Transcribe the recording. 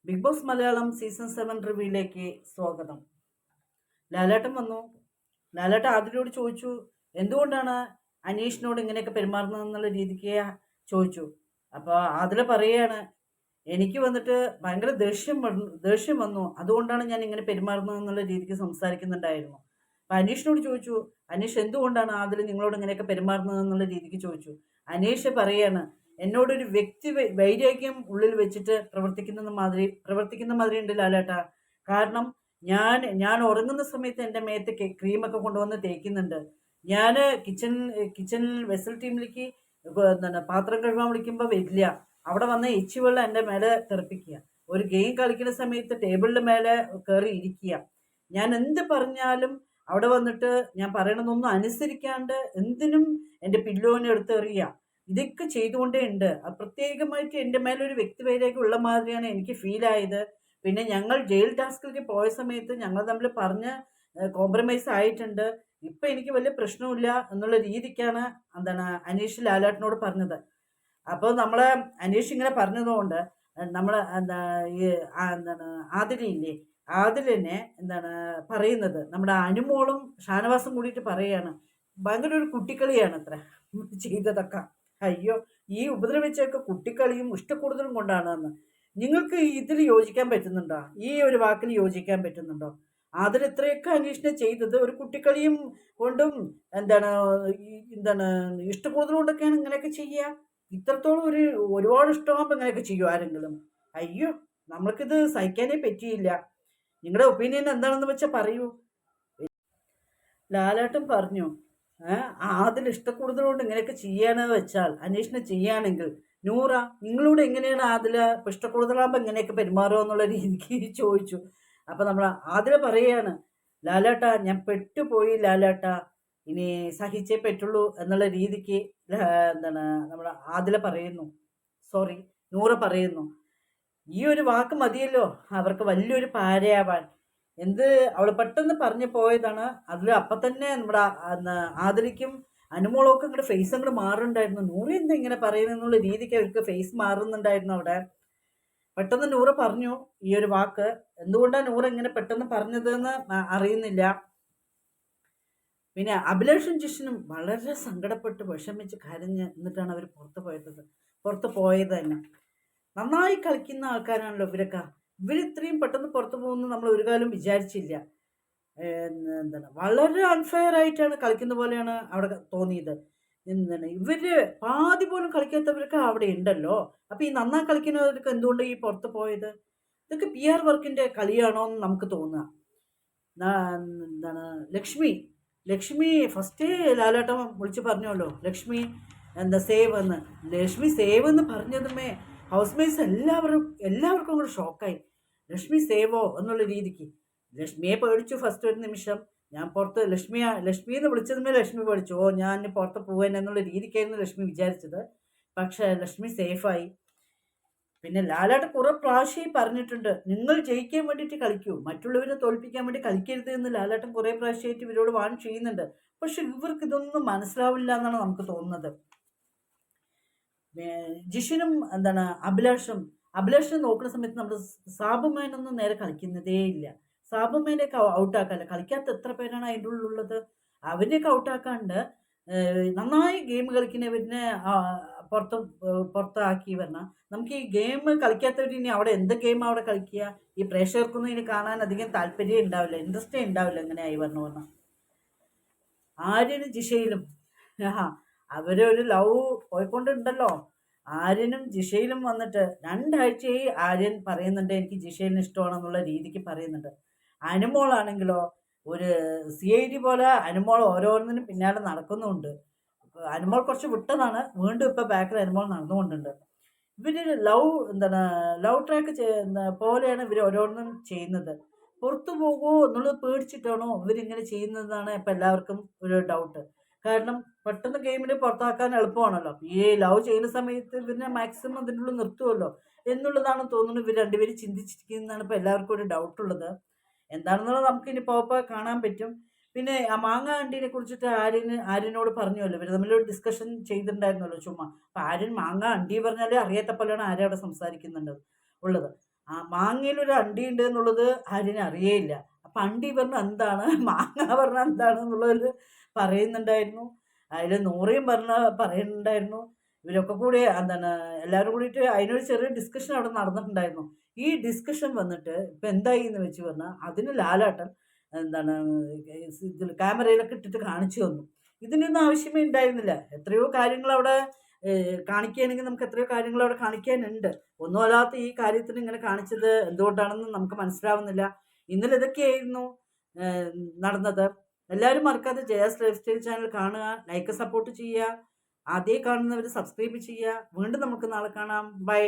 Big boss Malayalam season 7 റിവ്യൂയിലേക്ക് സ്വാഗതം. ലാലേട്ടൻ വന്നു. ലാലേട്ടൻ ആദിലോട് ചോദിച്ചു, എന്തുകൊണ്ടാണ് അനീഷിനോട് ഇങ്ങനെയൊക്കെ പെരുമാറുന്നത് എന്നുള്ള രീതിക്ക് ചോദിച്ചു. അപ്പോൾ ആദില പറയുകയാണ്, എനിക്ക് വന്നിട്ട് ഭയങ്കര ദേഷ്യം വന്നു, അതുകൊണ്ടാണ് ഞാൻ ഇങ്ങനെ പെരുമാറുന്നത് എന്നുള്ള രീതിക്ക് സംസാരിക്കുന്നുണ്ടായിരുന്നു. അപ്പം അനീഷിനോട് ചോദിച്ചു, അനീഷ് എന്തുകൊണ്ടാണ് ആദില നിങ്ങളോട് ഇങ്ങനെയൊക്കെ പെരുമാറുന്നത് എന്നുള്ള രീതിക്ക് ചോദിച്ചു. അനീഷ് പറയാണ്, എന്നോടൊരു വ്യക്തി വൈരാഗ്യം ഉള്ളിൽ വെച്ചിട്ട് പ്രവർത്തിക്കുന്ന മാതിരി ഉണ്ട് ലാലേട്ടാ. കാരണം ഞാൻ ഉറങ്ങുന്ന സമയത്ത് എൻ്റെ മേത്ത് ക്രീമൊക്കെ കൊണ്ടുവന്ന് തേക്കുന്നുണ്ട്. ഞാൻ കിച്ചണിൽ വെസൽ ടീമിലേക്ക് എന്താണ് പാത്രം കഴുകാൻ വിളിക്കുമ്പോൾ വരില്ല. അവിടെ വന്ന് എച്ചി വെള്ളം എൻ്റെ മേലെ തെറിപ്പിക്കുക. ഒരു ഗെയിം കളിക്കുന്ന സമയത്ത് ടേബിളിൻ്റെ മേലെ കയറി ഇരിക്കുക. ഞാൻ എന്ത് പറഞ്ഞാലും അവിടെ വന്നിട്ട് ഞാൻ പറയണതൊന്നും അനുസരിക്കാണ്ട് എന്തിനും എൻ്റെ പില്ലോനെ എടുത്തെറിയുക. ഇതൊക്കെ ചെയ്തുകൊണ്ടേ ഉണ്ട്. പ്രത്യേകമായിട്ട് എൻ്റെ മേലൊരു വ്യക്തിവൈരാഗ്യം ഉള്ള മാതിരിയാണ് എനിക്ക് ഫീൽ ആയത്. പിന്നെ ഞങ്ങൾ ജയിൽ ടാസ്കിലേക്ക് പോയ സമയത്ത് ഞങ്ങൾ തമ്മിൽ പറഞ്ഞ് കോംപ്രമൈസ് ആയിട്ടുണ്ട്. ഇപ്പം എനിക്ക് വലിയ പ്രശ്നമില്ല എന്നുള്ള രീതിക്കാണ് അനീഷ് ലാലേട്ടനോട് പറഞ്ഞത്. അപ്പോൾ നമ്മളെ അനീഷ് ഇങ്ങനെ പറഞ്ഞതുകൊണ്ട് നമ്മളെ ആതിരയില്ലേ, ആതിരനെ പറയുന്നത് നമ്മുടെ അനുമോളും ഷാനവാസും കൂടിയിട്ട് പറയുകയാണ്, ഭയങ്കര ഒരു കുട്ടിക്കളിയാണ് അത്ര ചെയ്തതൊക്കെ. അയ്യോ, ഈ ഉപദ്രവിച്ചൊക്കെ കുട്ടിക്കളിയും ഇഷ്ടക്കൂടുതലും കൊണ്ടാണെന്ന്. നിങ്ങൾക്ക് ഇതിൽ യോജിക്കാൻ പറ്റുന്നുണ്ടോ? ഈ ഒരു വാക്കിൽ യോജിക്കാൻ പറ്റുന്നുണ്ടോ? അതിൽ ഇത്രയൊക്കെ അന്വേഷണം ചെയ്തത് ഒരു കുട്ടിക്കളിയും കൊണ്ടും എന്താണ് ഇഷ്ടക്കൂടുതൽ കൊണ്ടൊക്കെയാണ് ഇങ്ങനെയൊക്കെ ചെയ്യുക. ഇത്രത്തോളം ഒരുപാട് ഇഷ്ടമാകുമ്പോൾ ഇങ്ങനെയൊക്കെ ചെയ്യും ആരെങ്കിലും? അയ്യോ, നമ്മൾക്കിത് സഹിക്കാനേ പറ്റിയില്ല. നിങ്ങളുടെ ഒപ്പീനിയൻ എന്താണെന്ന് വെച്ചാൽ പറയൂ. ലാലേട്ടൻ പറഞ്ഞു, അതിൽ ഇഷ്ടക്കൂടുതലുകൊണ്ട് ഇങ്ങനെയൊക്കെ ചെയ്യാന്ന് വെച്ചാൽ അന്വേഷണം ചെയ്യുകയാണെങ്കിൽ നൂറ നിങ്ങളോട് എങ്ങനെയാണ് ആദില ഇഷ്ടക്കൂടുതലാകുമ്പോൾ ഇങ്ങനെയൊക്കെ പെരുമാറുക എന്നുള്ള രീതിക്ക് ചോദിച്ചു. അപ്പം നമ്മൾ ആദില പറയുകയാണ്, ലാലേട്ട ഞാൻ പെട്ടുപോയി ലാലേട്ട, ഇനി സഹിച്ചേ പറ്റുള്ളൂ എന്നുള്ള രീതിക്ക് നമ്മൾ ആദില പറയുന്നു. സോറി, നൂറ പറയുന്നു. ഈ ഒരു വാക്ക് മതിയല്ലോ അവർക്ക് വലിയൊരു പാരയാവാൻ. അവൾ പെട്ടെന്ന് പറഞ്ഞു പോയതാണ്. അതിൽ അപ്പം തന്നെ നമ്മുടെ ആദരിക്കും അനുമോളൊക്കെ ഇങ്ങോട്ട് ഫേസ് അങ്ങോട്ട് മാറുന്നുണ്ടായിരുന്നു. നൂറ് എന്താ ഇങ്ങനെ പറയുന്നുള്ള രീതിക്ക് അവർക്ക് ഫേസ് മാറുന്നുണ്ടായിരുന്നു അവിടെ. പെട്ടെന്ന് നൂറ് പറഞ്ഞു ഈ ഒരു വാക്ക്. എന്തുകൊണ്ടാണ് നൂറ് ഇങ്ങനെ പെട്ടെന്ന് പറഞ്ഞതെന്ന് അറിയുന്നില്ല. പിന്നെ അഭിലാഷും ജിഷനും വളരെ സങ്കടപ്പെട്ട് വിഷമിച്ച് കരഞ്ഞ് എന്നിട്ടാണ് അവർ പുറത്ത് പോയത് തന്നെ. നന്നായി കളിക്കുന്ന ആൾക്കാരാണല്ലോ ഇവരൊക്കെ. ഇവരിത്രയും പെട്ടെന്ന് പുറത്തു പോകുമെന്ന് നമ്മൾ ഒരു കാലം വിചാരിച്ചില്ല. വളരെ അൺഫെയർ ആയിട്ടാണ് കളിക്കുന്ന പോലെയാണ് അവിടെ തോന്നിയത്. ഇവര് പാതി പോലും കളിക്കാത്തവരൊക്കെ അവിടെ ഉണ്ടല്ലോ. അപ്പൊ ഈ നന്നായി കളിക്കുന്നവർക്ക് എന്തുകൊണ്ട് ഈ പുറത്ത് പോയത്? ഇതൊക്കെ PR വർക്കിന്റെ കളിയാണോ എന്ന് നമുക്ക് തോന്നുക. ലക്ഷ്മി ഫസ്റ്റേ ലാലേട്ടൻ വിളിച്ച് പറഞ്ഞല്ലോ, ലക്ഷ്മി സേവ് എന്ന്. ലക്ഷ്മി സേവ് എന്ന് പറഞ്ഞതുമേ ഹൗസ് മേറ്റ്സ് എല്ലാവർക്കും കൂടെ ഷോക്കായി. ലക്ഷ്മി സേവോ എന്നുള്ള രീതിക്ക് ലക്ഷ്മിയെ പേടിച്ചു ഫസ്റ്റ് ഒരു നിമിഷം. ഞാൻ പുറത്ത് ലക്ഷ്മി എന്ന് വിളിച്ചതുമേ ലക്ഷ്മി പേടിച്ചു. ഞാൻ പുറത്ത് പോവാൻ എന്നുള്ള രീതിക്കായിരുന്നു ലക്ഷ്മി വിചാരിച്ചത്. പക്ഷെ ലക്ഷ്മി സേഫായി. പിന്നെ ലാലേട്ടൻ കുറെ പ്രാവശ്യം പറഞ്ഞിട്ടുണ്ട്, നിങ്ങൾ ജയിക്കാൻ വേണ്ടിയിട്ട് കളിക്കൂ, മറ്റുള്ളവരെ തോൽപ്പിക്കാൻ വേണ്ടി കളിക്കരുത് എന്ന് ലാലേട്ടൻ കുറെ പ്രാവശ്യമായിട്ട് ഇവരോട് വാൺ ചെയ്യുന്നുണ്ട്. പക്ഷെ ഇവർക്ക് ഇതൊന്നും മനസ്സിലാവില്ല എന്നാണ് നമുക്ക് തോന്നുന്നത്. ജിഷനും അഭിലാഷും നോക്കുന്ന സമയത്ത് നമ്മൾ സാബുമേനൊന്നും നേരെ കളിക്കുന്നതേ ഇല്ല. സാബുമേനെയൊക്കെ ഔട്ടാക്കാല്ല. കളിക്കാത്ത എത്ര പേരാണ് അതിൻ്റെ ഉള്ളിലുള്ളത്? അവരെയൊക്കെ ഔട്ടാക്കാണ്ട് നന്നായി ഗെയിം കളിക്കുന്നവരിനെ പുറത്താക്കി വരണം. നമുക്ക് ഈ ഗെയിം കളിക്കാത്തവർ ഇനി അവിടെ എന്ത് ഗെയിം അവിടെ കളിക്കുക? ഈ പ്രേക്ഷകർക്കൊന്നും ഇനി കാണാൻ അധികം താല്പര്യം ഉണ്ടാവില്ല, ഇൻട്രസ്റ്റേ ഉണ്ടാവില്ല എങ്ങനെയായി പറഞ്ഞു. ആര്യനും ജിഷയിലും അവരൊരു ലവ് പോയിക്കൊണ്ടുണ്ടല്ലോ. ആര്യനും ജിഷയിലും വന്നിട്ട് 2 ആഴ്ചയായി ആര്യൻ പറയുന്നുണ്ട് എനിക്ക് ജിഷയിലിന് ഇഷ്ടമാണെന്നുള്ള രീതിക്ക് പറയുന്നുണ്ട്. അനുമോളാണെങ്കിലോ ഒരു CID പോലെ അനുമോൾ ഓരോന്നിനും പിന്നാലെ നടക്കുന്നുണ്ട്. അനുമോൾ കുറച്ച് വിട്ടതാണ്, വീണ്ടും ഇപ്പം ബാക്കിൽ അനുമോൾ നടന്നുകൊണ്ടുണ്ട്. ഇവര് ലവ് ട്രാക്ക് പോലെയാണ് ഇവർ ഓരോന്നും ചെയ്യുന്നത്. പുറത്തു പോകുമോ എന്നുള്ളത് പേടിച്ചിട്ടാണോ ഇവരിങ്ങനെ ചെയ്യുന്നതാണ് ഇപ്പം എല്ലാവർക്കും ഒരു ഡൗട്ട്. കാരണം പെട്ടെന്ന് ഗെയിമിൽ പുറത്താക്കാൻ എളുപ്പമാണല്ലോ. ഈ ലവ് ചെയ്യുന്ന സമയത്ത് ഇവരിനെ മാക്സിമം അതിൻ്റെ ഉള്ളിൽ നിർത്തുമല്ലോ എന്നുള്ളതാണ് തോന്നുന്നു ഇവർ രണ്ടുപേരും ചിന്തിച്ചിരിക്കുന്നതാണ് ഇപ്പം എല്ലാവർക്കും ഒരു ഡൗട്ടുള്ളത്. എന്താണെന്നുള്ളത് നമുക്ക് ഇനി പോയപ്പോൾ കാണാൻ പറ്റും. പിന്നെ ആ മാങ്ങ അണ്ടീനെ കുറിച്ചിട്ട് ആര്യനോട് പറഞ്ഞല്ലോ, ഇവർ തമ്മിലൊരു ഡിസ്കഷൻ ചെയ്തിട്ടുണ്ടായിരുന്നല്ലോ ചുമ്മാ. അപ്പം ആര്യൻ മാങ്ങ അണ്ടി പറഞ്ഞാലേ അറിയാത്ത പോലെയാണ് ആര്യ അവിടെ സംസാരിക്കുന്നുണ്ട് ഉള്ളത്. മാങ്ങയിലൊരു അണ്ടി ഉണ്ട് എന്നുള്ളത് ആര്യന് അറിയേയില്ല. അപ്പം അണ്ടി പറഞ്ഞാൽ എന്താണ്, മാങ്ങ പറഞ്ഞാൽ എന്താണ് എന്നുള്ളതിൽ പറയുന്നുണ്ടായിരുന്നു. അതിൽ നൂറയും പറയുന്നുണ്ടായിരുന്നു. ഇവരൊക്കെ കൂടി എന്താണ് എല്ലാവരും കൂടിയിട്ട് അതിനൊരു ചെറിയ ഡിസ്കഷൻ അവിടെ നടന്നിട്ടുണ്ടായിരുന്നു. ഈ ഡിസ്കഷൻ വന്നിട്ട് ഇപ്പം എന്തായി എന്ന് വെച്ച് പറഞ്ഞാൽ അതിന് ലാലേട്ടൻ എന്താണ് ഇതിൽ ക്യാമറയിലൊക്കെ ഇട്ടിട്ട് കാണിച്ചു തന്നു. ഇതിനൊന്നും ആവശ്യമേ ഉണ്ടായിരുന്നില്ല. എത്രയോ കാര്യങ്ങൾ അവിടെ കാണിക്കുകയാണെങ്കിൽ നമുക്ക് എത്രയോ കാര്യങ്ങൾ അവിടെ കാണിക്കാനുണ്ട്. ഒന്നും അല്ലാത്ത ഈ കാര്യത്തിന് ഇങ്ങനെ കാണിച്ചത് എന്തുകൊണ്ടാണെന്ന് നമുക്ക് മനസ്സിലാവുന്നില്ല. ഇന്നലെ ഇതൊക്കെയായിരുന്നു നടന്നത്. എല്ലാവരും മറക്കാതെ ജയാസ് ലൈഫ് സ്റ്റൈൽ ചാനൽ കാണുക, ലൈക്ക് സപ്പോർട്ട് ചെയ്യുക. ആദ്യം കാണുന്നവർ സബ്സ്ക്രൈബ് ചെയ്യുക. വീണ്ടും നമുക്ക് നാളെ കാണാം. ബൈ.